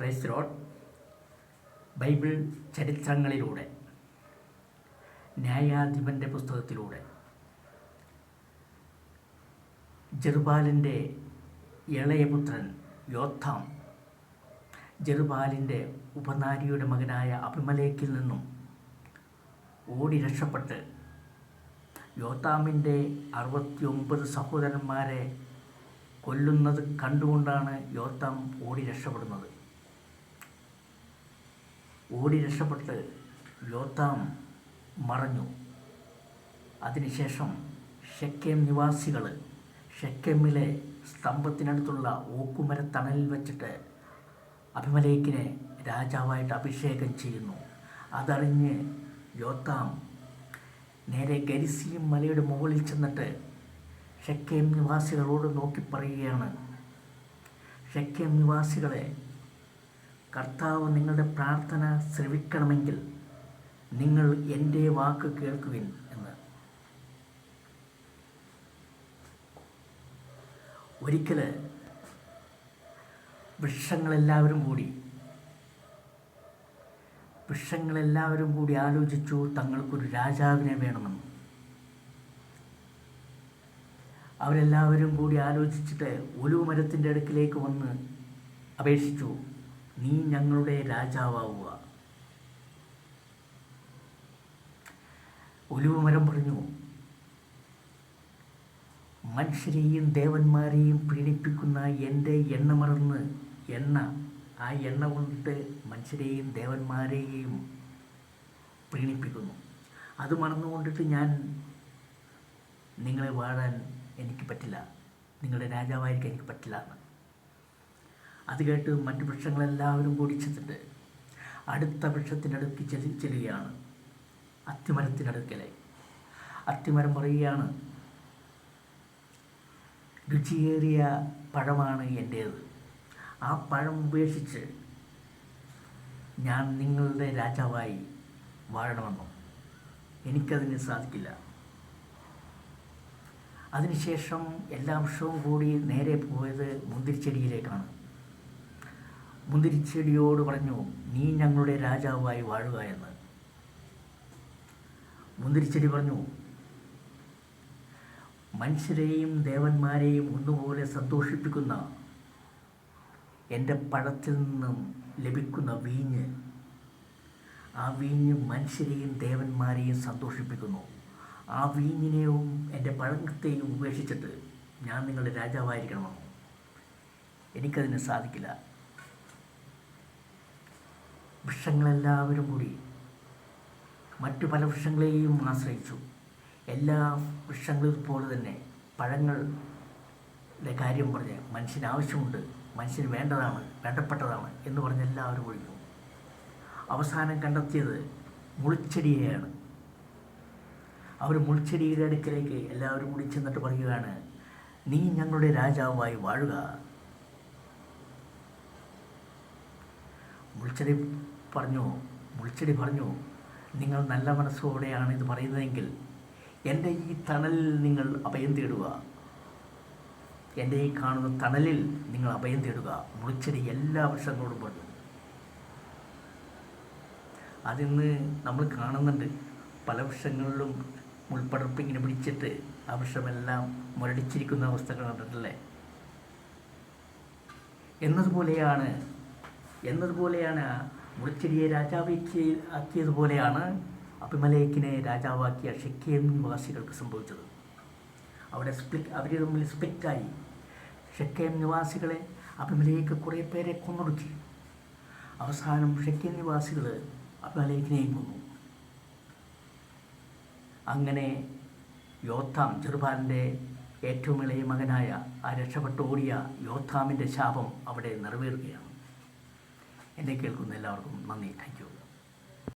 Price lord. Bible ചരിത്രങ്ങളിലൂടെ, ന്യായാധിപൻ്റെ പുസ്തകത്തിലൂടെ ജെറുബ്ബാലിൻ്റെ ഇളയപുത്രൻ യോഥാം ജെറുബ്ബാലിൻ്റെ ഉപനാരിയുടെ മകനായ അബിമലേക്കിൽ നിന്നും ഓടി രക്ഷപ്പെട്ട് യോഥാമിൻ്റെ 69 സഹോദരന്മാരെ കൊല്ലുന്നത് കണ്ടുകൊണ്ടാണ് യോഥാം ഓടി രക്ഷപ്പെടുന്നത്. ഓടി രക്ഷപ്പെട്ട് യോഥാം മറഞ്ഞു. അതിനുശേഷം ഷെക്കേം നിവാസികൾ ഷെക്കേമിലെ സ്തംഭത്തിനടുത്തുള്ള ഓക്കുമരത്തണലിൽ വച്ചിട്ട് അബിമലേക്കിനെ രാജാവായിട്ട് അഭിഷേകം ചെയ്യുന്നു. അതറിഞ്ഞ് യോഥാം നേരെ ഗരിസീം മലയുടെ മുകളിൽ ചെന്നിട്ട് ഷെക്കേം നിവാസികളോട് നോക്കി പറയുകയാണ്, ഷെക്കേം നിവാസികളെ, കർത്താവ് നിങ്ങളുടെ പ്രാർത്ഥന ശ്രവിക്കണമെങ്കിൽ നിങ്ങൾ എൻ്റെ വാക്ക് കേൾക്കുവിൻ എന്ന്. ഒരിക്കൽ വൃക്ഷങ്ങളെല്ലാവരും കൂടി ആലോചിച്ചു തങ്ങൾക്കൊരു രാജാവിനെ വേണമെന്ന്. അവരെല്ലാവരും കൂടി ആലോചിച്ചിട്ട് ഒലിവ് മരത്തിൻ്റെ അടുക്കിലേക്ക് വന്ന് അപേക്ഷിച്ചു, നീ ഞങ്ങളുടെ രാജാവുക. ഒലിവ് മരം പറഞ്ഞു, മനുഷ്യരെയും ദേവന്മാരെയും പീഡിപ്പിക്കുന്ന എൻ്റെ എണ്ണ മറന്ന് ആ എണ്ണ കൊണ്ടിട്ട് മനുഷ്യരെയും ദേവന്മാരെയും പ്രീണിപ്പിക്കുന്നു. അത് മറന്നുകൊണ്ടിട്ട് ഞാൻ നിങ്ങളെ വാഴാൻ എനിക്ക് പറ്റില്ല, നിങ്ങളുടെ രാജാവായിരിക്കാൻ എനിക്ക് പറ്റില്ല എന്ന്. അത് കേട്ട് മറ്റു വൃക്ഷങ്ങളെല്ലാവരും കൂടി ചെന്നിട്ട് അടുത്ത വൃക്ഷത്തിനടുക്ക് ചെല്ലുകയാണ്, അത്തിമരത്തിനടുക്കലെ. അത്തിമരം പറയുകയാണ്, രുചിയേറിയ പഴമാണ് എൻ്റേത്. ആ പഴം ഉപേക്ഷിച്ച് ഞാൻ നിങ്ങളുടെ രാജാവായി വാഴണമെന്നോ? എനിക്കതിന് സാധിക്കില്ല. അതിനുശേഷം എല്ലാ വർഷവും കൂടി നേരെ പോയത് മുന്തിരിച്ചെടിയിലേക്കാണ്. മുന്തിരിച്ചെടിയോട് പറഞ്ഞു, നീ ഞങ്ങളുടെ രാജാവായി വാഴുക എന്ന്. മുന്തിരിച്ചെടി പറഞ്ഞു, മനുഷ്യരെയും ദേവന്മാരെയും ഒന്നുപോലെ സന്തോഷിപ്പിക്കുന്ന എൻ്റെ പഴത്തിൽ നിന്നും ലഭിക്കുന്ന വീഞ്ഞ്, ആ വീഞ്ഞ് മനുഷ്യരെയും ദേവന്മാരെയും സന്തോഷിപ്പിക്കുന്നു. ആ വീഞ്ഞിനെയും എൻ്റെ പഴത്തെയും ഉപേക്ഷിച്ചിട്ട് ഞാൻ നിങ്ങളുടെ രാജാവായിരിക്കണമെന്നോ? എനിക്കതിന് സാധിക്കില്ല. വൃക്ഷങ്ങളെല്ലാവരും കൂടി മറ്റു പല വൃക്ഷങ്ങളെയും ആശ്രയിച്ചു. എല്ലാ വൃക്ഷങ്ങളും പോലെ തന്നെ പഴങ്ങളുടെ കാര്യം പറഞ്ഞ് മനുഷ്യന് ആവശ്യമുണ്ട്, മനുഷ്യന് വേണ്ടപ്പെട്ടതാണ് എന്ന് പറഞ്ഞ് എല്ലാവരും ഒഴിഞ്ഞു. അവസാനം കണ്ടെത്തിയത് മുൾച്ചെടിയെയാണ്. അവർ മുൾച്ചെടിയുടെ അടുക്കലേക്ക് എല്ലാവരും കൂടി ചെന്നിട്ട് പറയുകയാണ്, നീ ഞങ്ങളുടെ രാജാവായി വാഴുക. മുൾച്ചെടി പറഞ്ഞു, നിങ്ങൾ നല്ല മനസ്സോടെയാണ് ഇത് പറയുന്നതെങ്കിൽ എൻ്റെ ഈ തണലിൽ നിങ്ങൾ അഭയം തേടുക, എൻ്റെ ഈ കാണുന്ന തണലിൽ നിങ്ങൾ അഭയം തേടുക. മുൾച്ചെടി എല്ലാ വൃക്ഷങ്ങളോടും പറഞ്ഞു. അതിന്ന് നമ്മൾ കാണുന്നുണ്ട്, പല വൃക്ഷങ്ങളിലും മുൾപ്പടർപ്പിങ്ങനെ പിടിച്ചിട്ട് ആ വൃക്ഷമെല്ലാം മുരടിച്ചിരിക്കുന്ന അവസ്ഥകൾ കണ്ടിട്ടില്ലേ? എന്നതുപോലെയാണ് മുൾച്ചെടിയെ ആക്കിയതുപോലെയാണ് അബിമലേക്കിനെ രാജാവാക്കിയ ഷെക്കേം നിവാസികൾക്ക് സംഭവിച്ചത്. അവർ തമ്മിൽ സ്പ്ലിറ്റായി. ഷെക്കേം നിവാസികളെ അബിമലേക്ക് കുറേ പേരെ കൊന്നൊടുക്കി. അവസാനം ഷെക്കേം നിവാസികൾ അബിമലേക്കിനെയും കൊന്നു. അങ്ങനെ യോഥാം, ജെറുബ്ബാലിൻ്റെ ഏറ്റവും ഇളയ മകനായ ആ രക്ഷപ്പെട്ട് ഓടിയ യോഥാമിൻ്റെ ശാപം അവിടെ നിറവേറുകയാണ്. എന്നെ കേൾക്കുന്ന എല്ലാവർക്കും നന്ദി. Thank you.